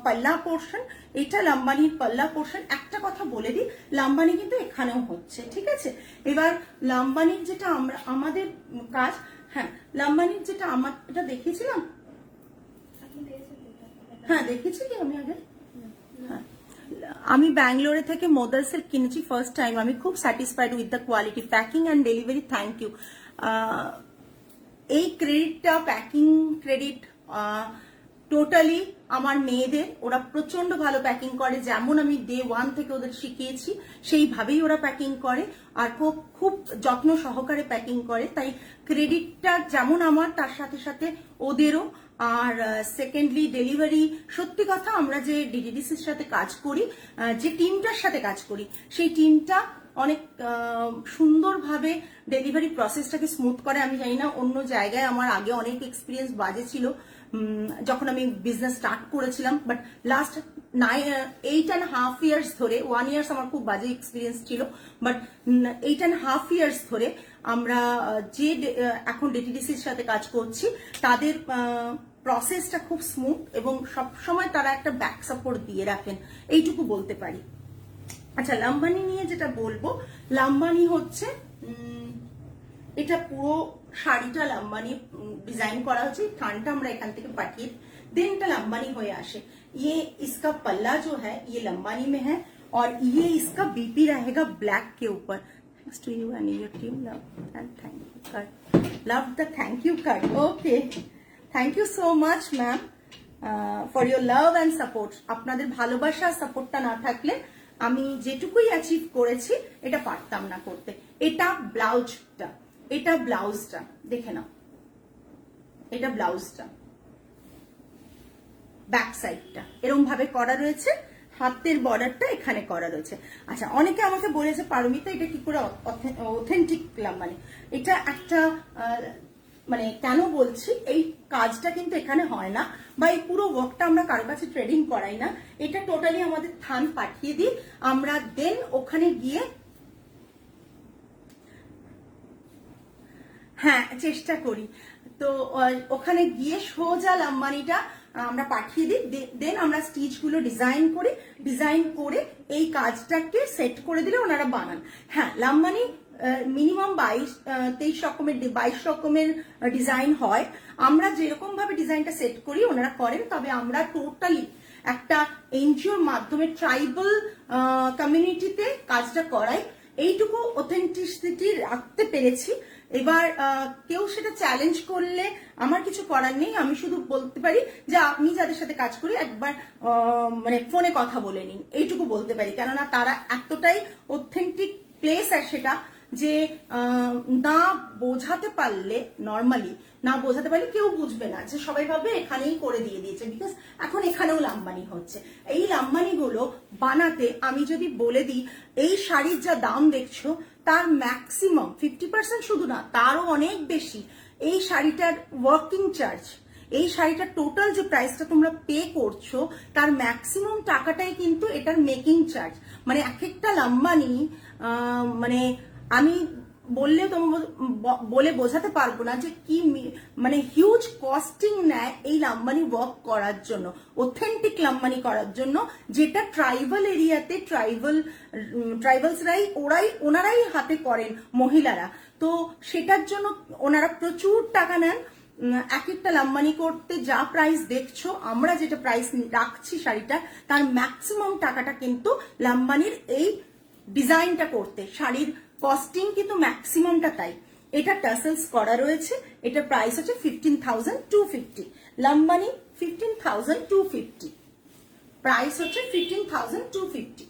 পাল্লা পোর্শন, এটা লাম্বানির পাল্লা পোর্শন। একটা কথা বলে দিই, লাম্বানি কিন্তু এখানেও হচ্ছে, ঠিক আছে। এবার লাম্বানির যেটা আমাদের কাজ, হ্যাঁ লাম্বানির যেটা এটা দেখিয়েছিলাম, হ্যাঁ দেখেছি কি আমি আগে। হ্যাঁ, আমি ব্যাঙ্গালোরে থেকে মোদার সিল্ক কিনেছি ফার্স্ট টাইম। আমি খুব satisfied with the quality, packing and delivery, thank you. এই ক্রেডিটটা, প্যাকিং ক্রেডিট টোটালি আমার মেয়েদের। ওরা প্রচন্ড ভালো প্যাকিং করে, যেমন আমি ডে 1 থেকে ওদের শিখিয়েছি সেইভাবেই ওরা প্যাকিং করে, আর খুব যত্ন সহকারে প্যাকিং করে। তাই ক্রেডিটটা যেমন আমার, তার সাথে সাথে ওদেরও। আর সেকেন্ডলি ডেলিভারি, সত্যি কথা আমরা যে ডিডিডিসির সাথে কাজ করি, যে টিমটার সাথে কাজ করি, সেই টিমটা অনেক সুন্দরভাবে ডেলিভারি প্রসেসটাকে স্মুথ করে। আমি জানি না অন্য জায়গায় আমার আগে অনেক এক্সপিরিয়েন্স বাজে ছিল যখন আমি বিজনেস স্টার্ট করেছিলাম, বাট লাস্ট 8.5 years ধরে, 1 year আমার খুব বাজে এক্সপিরিয়েন্স ছিল, বাট 8.5 years ধরে আমরা যে এখন ডিটিডিসির সাথে কাজ করছি, তাদের প্রসেসটা খুব স্মুথ এবং সবসময় তারা একটা ব্যাক সাপোর্ট দিয়ে রাখেন, এইটুকু বলতে পারি। আচ্ছা, লাম্বানি নিয়ে যেটা বলবো, লাম্বানি হচ্ছে এটা পুরো শাড়িটা লাম্বানি ডিজাইন করা হচ্ছে। থানটা আমরা এখান থেকে পাঠিয়ে देन এটা লাম্বানি হয়ে আসে। ये इसका पल्ला जो है ये लंबानी में है और ये इसका बीपी रहेगा ब्लैक के ऊपर। Thanks to you and your team, love and thank you card, love the thank you card. Okay, thank you so much ma'am for your love and support. আপনাদের ভালোবাসা সাপোর্টটা না থাকলে আমি যেটুকুই অ্যাচিভ করেছি এটা পারতাম না করতে। এটা ব্লাউজটা, এটা ব্লাউজটা দেখে নাও, এটা ব্লাউজটা, ব্যাক সাইডটা এরকম ভাবে করা রয়েছে, হাতের বর্ডারটা এখানে করা রয়েছে। আচ্ছা, অনেকে আমাকে বলেছে পারমিতা এটা কি করে অথেন্টিক লাম্বানি। এটা একটা মানে কেন বলছি, এই কাজটা কিন্তু এখানে হয় না, বা এই পুরো ওয়ার্কটা আমরা কারো কাছে ট্রেডিং করাই না। এটা টোটালি আমাদের থান পাঠিয়ে দিই আমরা, দেন ওখানে গিয়ে, হ্যাঁ চেষ্টা করি, তো ওখানে গিয়ে সোজা লাম্বানিটা আমরা পাঠিয়ে দিই, দেন আমরা স্টিচ গুলো ডিজাইন করি, ডিজাইন করে এই কাজটাকে সেট করে দিলে ওনারা বানান। হ্যাঁ, লাম্বানি মিনিমাম 22 রকমের ডিজাইন হয়। আমরা যেরকম ভাবে ডিজাইনটা সেট করি ওনারা করেন, তবে আমরা টোটালি একটা এনজিওর মাধ্যমে ট্রাইবাল কমিউনিটিতে কাজটা করাই, এইটুকু অথেন্টিসিটি রাখতে পেরেছি। এবার কেউ সেটা চ্যালেঞ্জ করলে আমার কিছু করার নেই, আমি শুধু বলতে পারি যে আপনি যাদের সাথে কাজ করি একবার মানে ফোনে কথা বলে নিন, এইটুকু বলতে পারি। কেননা তারা এতটাই অথেন্টিক প্লেস আর সেটা, যে না বোঝাতে পারলে, নর্মালি না বোঝাতে পারলে কেউ বুঝবে না, যে সবাই ভাবে এখানেই করে দিয়ে দিয়েছে, বিকজ এখন এখানেও লাম্বানি হচ্ছে। এই লাম্বানি গুলো বানাতে আমি যদি বলে দিই, এই শাড়ির যা দাম দেখছো তার ম্যাক্সিমাম 50% শুধু না, তারও অনেক বেশি এই শাড়িটার ওয়ার্কিং চার্জ, এই শাড়িটার টোটাল যে প্রাইসটা তোমরা পে করছো তার ম্যাক্সিমাম টাকাটাই কিন্তু এটার মেকিং চার্জ। মানে এক একটা লাম্বানি মানে আমি বললেও বলে বোঝাতে পারবো না যে কি মানে হিউজ কস্টিং নেয় এই লাম্বানি ওয়ার্ক করার জন্য, অথেন্টিক লাম্বানি করার জন্য, যেটা ট্রাইবাল এরিয়াতে ট্রাইবালসরাই ওনারাই হাতে করেন মহিলারা, তো সেটার জন্য ওনারা প্রচুর টাকা নেন। এক একটা লাম্বানি করতে যা প্রাইস দেখছো, আমরা যেটা প্রাইস রাখছি শাড়িটা, তার ম্যাক্সিমাম টাকাটা কিন্তু লাম্বানির এই ডিজাইনটা করতে, শাড়ির কস্টিং কিন্তু ম্যাক্সিমামটা তাই। এটা টাসেলস করা রয়েছে, এটা প্রাইস হচ্ছে 15,250, লাম্বানি 15,250, প্রাইস হচ্ছে 15,250।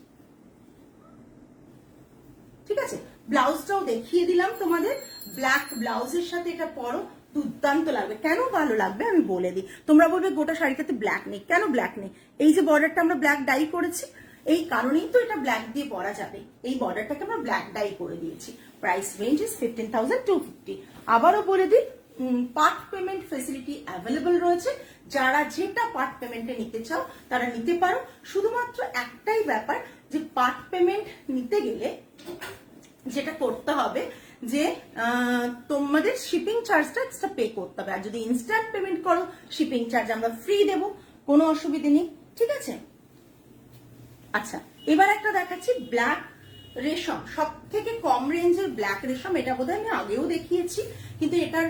ঠিক আছে, ব্লাউজটাও দেখিয়ে দিলাম তোমাদের, ব্ল্যাক ব্লাউজের সাথে এটা পরো, দুর্দান্ত লাগবে। কেন ভালো লাগবে আমি বলে দিই, তোমরা বলবে গোটা শাড়িটাতে ব্ল্যাক নেই, কেন ব্ল্যাক নেই? এই যে বর্ডারটা আমরা ব্ল্যাক ডাই করেছি, এই কারণেই তো এটা ব্ল্যাক দিয়ে পরা যাবে, এই বর্ডারটাকে আমরা ব্ল্যাক ডাই করে দিয়েছি। Price range is 15,250। আবারও বলে দিই, পার্ট পেমেন্ট ফেসিলিটি অ্যাভেলেবল রয়েছে। যারা যেটা পার্ট পেমেন্টে নিতে চাও তারা নিতে পারো। শুধুমাত্র একটাই ব্যাপার যে পার্ট পেমেন্ট নিতে গেলে যেটা করতে হবে যে তোমাদের শিপিং চার্জটা এক্সট্রা পে করতে হবে, আর যদি ইনস্ট্যান্ট পেমেন্ট করো শিপিং চার্জ আমরা ফ্রি দেবো, কোনো অসুবিধে নেই, ঠিক আছে। আচ্ছা, এবার একটা দেখাচ্ছি ব্ল্যাক রেশম, সব থেকে কম রেঞ্জের ব্ল্যাক রেশম। এটা বোধহয় আমি আগেও দেখিয়েছি, কিন্তু এটার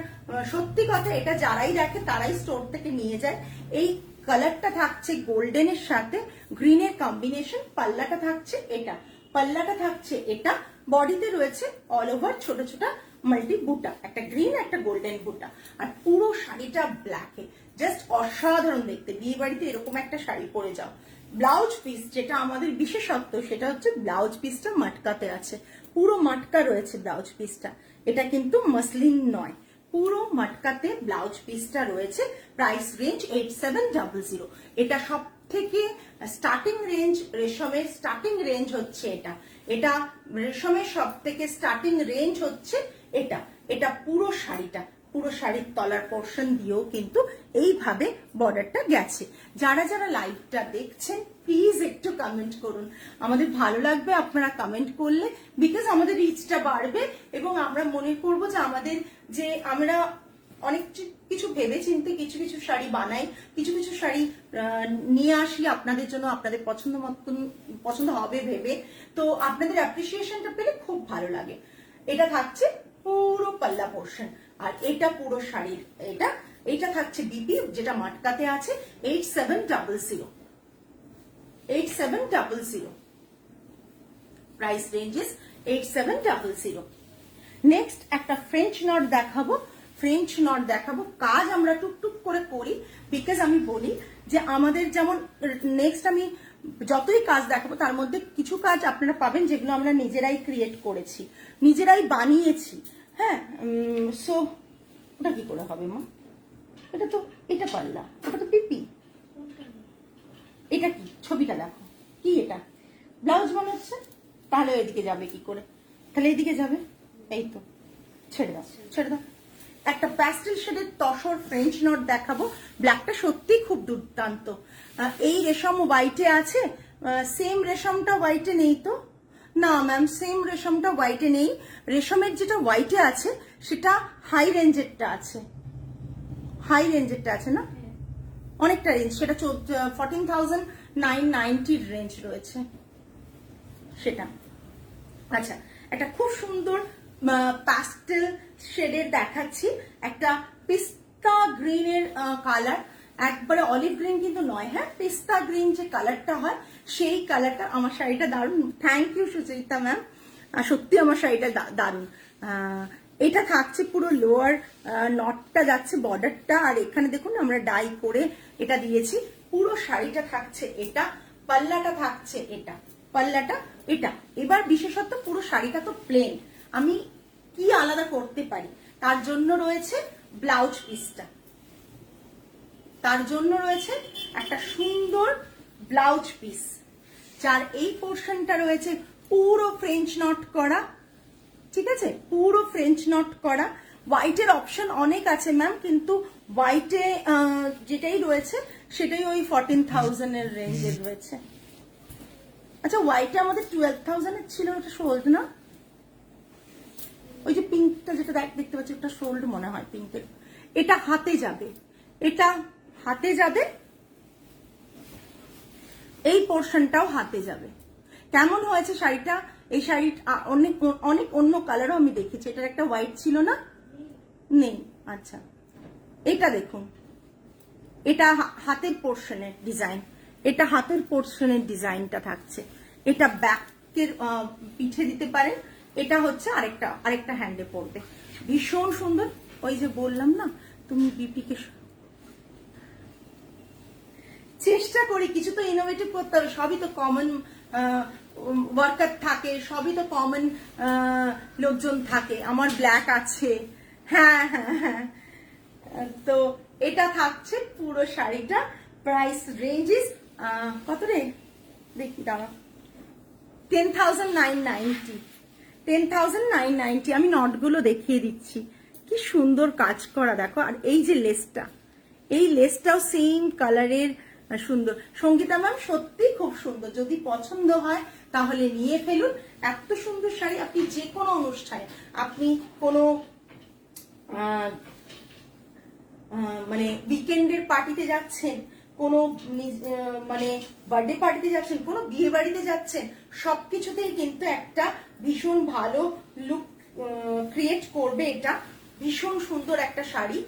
সত্যি কথা এটা যারাই দেখে তারাই স্টোর থেকে নিয়ে যায়। এই কালারটা থাকছে গোল্ডেনের সাথে গ্রিনের কম্বিনেশন, পাল্লাটা থাকছে এটা, পাল্লাটা থাকছে এটা, বডিতে রয়েছে অল ওভার ছোট ছোট মাল্টি বুটা, একটা গ্রিন একটা গোল্ডেন বুটা, আর পুরো শাড়িটা ব্ল্যাকে, জাস্ট অসাধারণ দেখতে। বিয়ে বাড়িতে এরকম একটা শাড়ি পরে যাও। ব্লাউজ পিস যেটা আমাদের বিশেষত্ব সেটা হচ্ছে ব্লাউজ পিসটা মাটকাতে আছে, পুরো মাটকা রয়েছে ব্লাউজ পিসটা, এটা কিন্তু মসলিন নয়, পুরো মাটকাতে ব্লাউজ পিসটা রয়েছে। Price range 8700। এটা সব থেকে স্টার্টিং রেঞ্জ, রেশমের স্টার্টিং রেঞ্জ হচ্ছে এটা, এটা রেশমের সব থেকে স্টার্টিং রেঞ্জ হচ্ছে এটা। এটা পুরো শাড়িটা, পুরো শাড়ির তলার পোর্শন দিয়েও কিন্তু এইভাবে বর্ডারটা গেছে। যারা যারা লাইভটা দেখছেন প্লিজ একটু কমেন্ট করুন, আমাদের ভালো লাগবে আপনারা কমেন্ট করলে, বিকজ আমাদের রিচটা বাড়বে এবং আমরা মনে করব যে আমাদের যে আমরা অনেক কিছু ভেবে চিন্তে কিছু কিছু শাড়ি বানাই, কিছু কিছু শাড়ি নিয়ে আসি আপনাদের জন্য, আপনাদের পছন্দ হবে ভেবে, তো আপনাদের অ্যাপ্রিসিয়েশনটা পেলে খুব ভালো লাগে। এটা থাকছে পুরো পাল্লা পোর্শন, আর এটা পুরো শাড়ির এটা থাকছে বিপি যেটা মাটকাতে আছে 8700। 8700 প্রাইস রেঞ্জেস 8700। নেক্সট একটা ফ্রেঞ্চ নট দেখাবো, ফ্রেঞ্চ নট দেখাবো। কাজ আমরা টুকটুক করে করি, বিকজ আমি বলি যে আমাদের যেমন নেক্সট আমি যতই কাজ দেখাবো তার মধ্যে কিছু কাজ আপনারা পাবেন যেগুলো আমরা নিজেরাই ক্রিয়েট করেছি, নিজেরাই বানিয়েছি। হ্যাঁ, সো ওটা কি করে হবে মা? এটা তো এটা পাল্লা, ওটা তো পিপি, এটা কি? ছবিটা দেখো, কি এটা? ব্লাউজ বানাচ্ছে, তাহলে এদিকে যাবে কি করে? তাহলে এদিকে যাবে, এই তো, ছেড়ে দাও ছেড়ে দাও। একটা প্যাস্টেল শেডের তসর ফ্রেঞ্চ নট দেখাবো, ব্ল্যাকটা সত্যি খুব দুর্দান্ত। এই রেশম হোয়াইটে আছে, সেম রেশমটা হোয়াইটে নেই তো? না ম্যাম, সেম রেশমটা হোয়াইটে নেই, রেশমের যেটা হোয়াইটে আছে সেটা হাই রেঞ্জেরটা আছে, হাই রেঞ্জেরটা আছে না, অনেকটা রেঞ্জ, সেটা 14,990 রেঞ্জ রয়েছে সেটা। আচ্ছা, একটা খুব সুন্দর প্যাস্টেল শেডের দেখাচ্ছি, একটা পিস্তা গ্রিনের কালার, একবারে অলিভ গ্রিন কিন্তু নয়, হ্যাঁ পিস্তা গ্রিন যে কালারটা হয় সেই কালারটা। আমার শাড়িটা দারুণ, থ্যাংক ইউ সুচরিতা ম্যাম, সত্যি আমার শাড়িটা দারুণ। এটা থাকছে পুরো লোয়ার নটটা যাচ্ছে বর্ডারটা, আর এখানে দেখুন আমরা ডাই করে এটা দিয়েছি। পুরো শাড়িটা থাকছে এটা, পাল্লাটা থাকছে এটা, পাল্লাটা এটা। এবার বিশেষত পুরো শাড়িটা তো প্লেন, আমি কি আলাদা করতে পারি তার জন্য রয়েছে ব্লাউজ পিসটা, তার জন্য রয়েছে একটা সুন্দর ব্লাউজ পিস, যার এই পোর্শনটা রয়েছে পুরো ফ্রেঞ্চ নট করা, ঠিক আছে, পুরো ফ্রেঞ্চ নট করা। হোয়াইটের অপশন অনেক আছে ম্যাম, কিন্তু হোয়াইটে যেটাই রয়েছে সেটাই ওই 14,000 এর রেঞ্জের রয়েছে। আচ্ছা, হোয়াইটে আমাদের 12,000 এর ছিল, ওটা সোল্ড না? ওই যে পিঙ্কটা যেটা দেখতে পাচ্ছি ওটা সোল্ড মনে হয়, পিঙ্কের। এটা হাতে যাবে, এটা হাতে যাবে, এই পোর্শনটাও হাতে যাবে। কেমন হয়েছে শাড়িটা? এই শাড়িটা অনেক অনেক অন্য কালারও আমি দেখেছি, এটার একটা হোয়াইট ছিল না, নেই। আচ্ছা, এটা দেখুন, এটা হাতের পোর্শনের ডিজাইন, এটা হাতের পোর্শনের ডিজাইনটা থাকছে, এটা ব্যাকের পিঠে দিতে পারেন, এটা হচ্ছে আরেকটা হ্যান্ডে পড়বে, ভীষণ সুন্দর। ওই যে বললাম না, তুমি বিপিকে চেষ্টা করি কিছু তো ইনোভেটিভ করতে হবে, সবই তো কমন ওয়ার্কার থাকে, সবই তো কমন লোকজন থাকে। আমার ব্ল্যাক আছে, হ্যাঁ হ্যাঁ হ্যাঁ। তো এটা থাকছে পুরো শাড়িটা, প্রাইস রেঞ্জেস কত রে দেখি দাঁড়া, 10,990। 10,990। আমি নটগুলো দেখিয়ে দিচ্ছি কি সুন্দর কাজ করা দেখো। আর এই যে লেসটা, এই লেসটাও সেম কালারের সুন্দর। সঙ্গীতা ম্যাম সত্যি খুব সুন্দর, যদি পছন্দ হয় তাহলে নিয়ে ফেলুন। এত সুন্দর শাড়ি আপনি যে কোনো অনুষ্ঠানে, আপনি কোনো মানে উইকেন্ডের পার্টিতে যাচ্ছেন, কোনো মানে বার্থডে পার্টিতে যাচ্ছেন, কোনো বিয়ে বাড়িতে যাচ্ছেন, সবকিছুতেই কিন্তু একটা ভীষণ ভালো লুক ক্রিয়েট করবে। এটা ভীষণ সুন্দর একটা শাড়ি,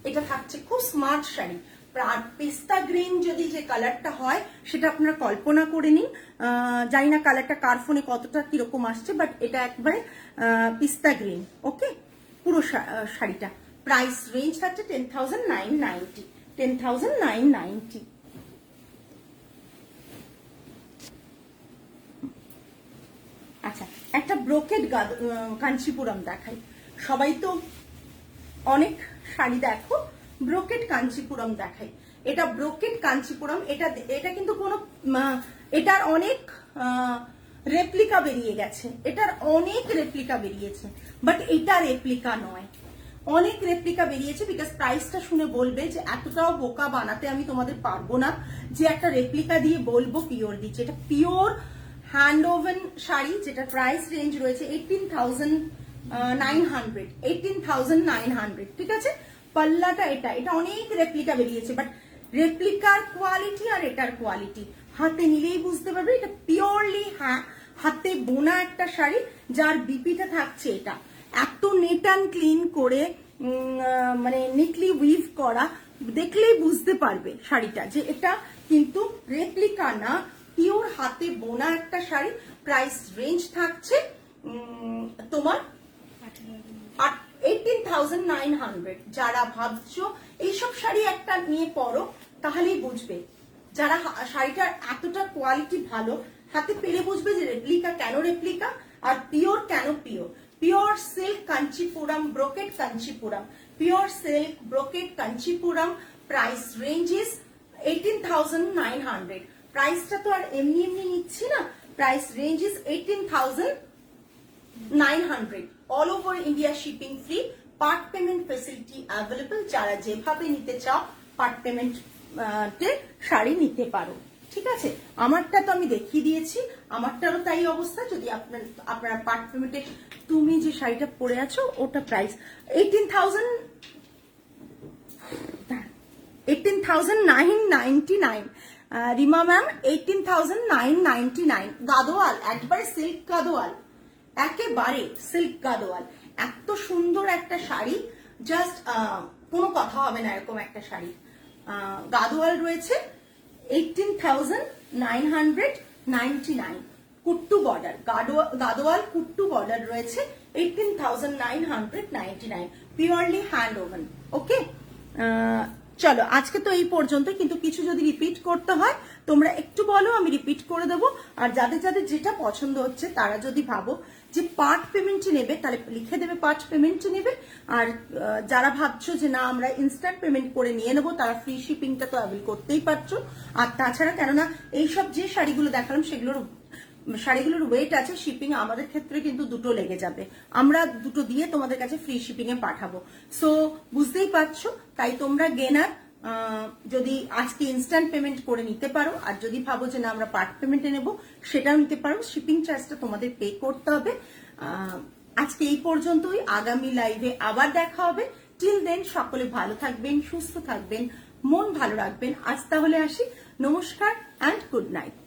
এটা থাকছে খুব স্মার্ট শাড়ি। আর পেস্তা গ্রিন যদি যে কালারটা হয় সেটা আপনারা কল্পনা করে নিন। জানি না কালারটা কার ফোনে কতটা কিরকম আসছে, বাট এটা একবারে পিস্তা গ্রিন। ওকে, পুরো শাড়িটা প্রাইস রেঞ্জ থাকছে 10,990, 10,990। আচ্ছা, একটা ব্রোকেড কাঞ্চিপুরম দেখাই। সবাই তো অনেক শাড়ি দেখো, ব্রোকেড কাঞ্চিপুরম দেখাই। এটা ব্রোকেড কাঞ্চিপুরম, এটা কিন্তু কোনো, এটার অনেক রেপ্লিকা বেরিয়ে গেছে, এটার অনেক রেপ্লিকা বেরিয়েছে, বাট এটা রেপ্লিকা নয়। অনেক রেপ্লিকা বেরিয়েছে, বিকজ প্রাইসটা শুনে বলবে যে এতটাও বোকা বানাতে আমি তোমাদের পারবো না যে একটা রেপ্লিকা দিয়ে বলবো পিওর দিচ্ছে। এটা পিওর হ্যান্ড ওভেন শাড়ি, যেটা প্রাইস রেঞ্জ রয়েছে 18,900, 18,900। ঠিক আছে, পাল্লাটা এটা অনেক রেপ্লিকা বেরিয়েছে, বাট রেপ্লিকার কোয়ালিটি আর এটার কোয়ালিটি হাতে নিলেই বুঝতে পারবে। এটা পিওরলি হাতে বোনা একটা শাড়ি, যার বিপিটা থাকছে এটা এত নেট অ্যান্ড ক্লিন করে, মানে নিটলি উইভ করা, দেখলেই বুঝতে পারবে শাড়িটা যে এটা কিন্তু রেপ্লিকা না, পিওর হাতে বোনা একটা শাড়ি। প্রাইস রেঞ্জ থাকছে তোমার 18,900। যারা ভাবছো এইসব শাড়ি একটা নিয়ে পরো, তাহলেই বুঝবে, যারা শাড়িটার এতটা কোয়ালিটি ভালো, হাতে পেলে বুঝবে যে রেপ্লিকা কেন রেপ্লিকা আর পিওর কেন pure. Pure silk Kanchipuram, brocade Kanchipuram, pure silk brocade Kanchipuram. Price range is 18,900। প্রাইসটা তো আর এমনি এমনি নিচ্ছি না, price range is 18,900। All over India shipping free, part payment facility available. যারা যেভাবে নিতে চাও পার্ট পেমেন্ট শাড়ি নিতে পারো। ঠিক আছে, আমারটা তো আমি দেখিয়ে দিয়েছি, আমারটারও তাই অবস্থা। যদি আপনারা পার্ট পেমেন্টে, তুমি যে শাড়িটা পরে আছো ওটা প্রাইস 18,999। রিমা ম্যাম 18,999। গাদোয়াল, একবারে সিল্ক গাদোয়াল, একেবারে সিল্ক গাদোয়াল। এত সুন্দর একটা শাড়ি, জাস্ট কোনো কথা হবে না এরকম একটা শাড়ি। গাদোয়াল রয়েছে 18,999। কুট্টু বর্ডার, গাদোয়াল কুট্টু বর্ডার রয়েছে 18,999, পিওরলি হ্যান্ড ওভেন। ওকে, চলো আজকে তো এই পর্যন্ত, কিন্তু কিছু যদি রিপিট করতে হয় তোমরা একটু বলো, আমি রিপিট করে দেবো। আর যাদের যাদের যেটা পছন্দ হচ্ছে তারা যদি ভাবো যে পার্ট পেমেন্টে নেবে, তাহলে লিখে দেবে পার্ট পেমেন্টে নেবে। আর যারা ভাবছো যে না আমরা ইনস্ট্যান্ট পেমেন্ট করে নিয়ে নেবো, তারা ফ্রি শিপিংটা তো অ্যাভেল করতেই পারছো। আর তাছাড়া, কেননা এইসব যে শাড়িগুলো দেখালাম শাড়িগুলোর ওয়েট আছে, শিপিং আমাদের ক্ষেত্রে কিন্তু দুটো লেগে যাবে, আমরা দুটো দিয়ে তোমাদের কাছে ফ্রি শিপিং এ পাঠাবো। সো বুঝতেই পারছো, তাই তোমরা গেনার যদি আজকে ইনস্ট্যান্ট পেমেন্ট করে নিতে পারো, আর যদি ভাবো যে না আমরা পার্ট পেমেন্টে নেবো সেটাও নিতে পারো। শিপিং চার্জটা তোমাদের পে করতে হবে। আজকে এই পর্যন্তই, আগামী লাইভে আবার দেখা হবে। টিল দেন সকলে ভালো থাকবেন, সুস্থ থাকবেন, মন ভালো রাখবেন। আজ তাহলে আসি, নমস্কার অ্যান্ড গুড নাইট।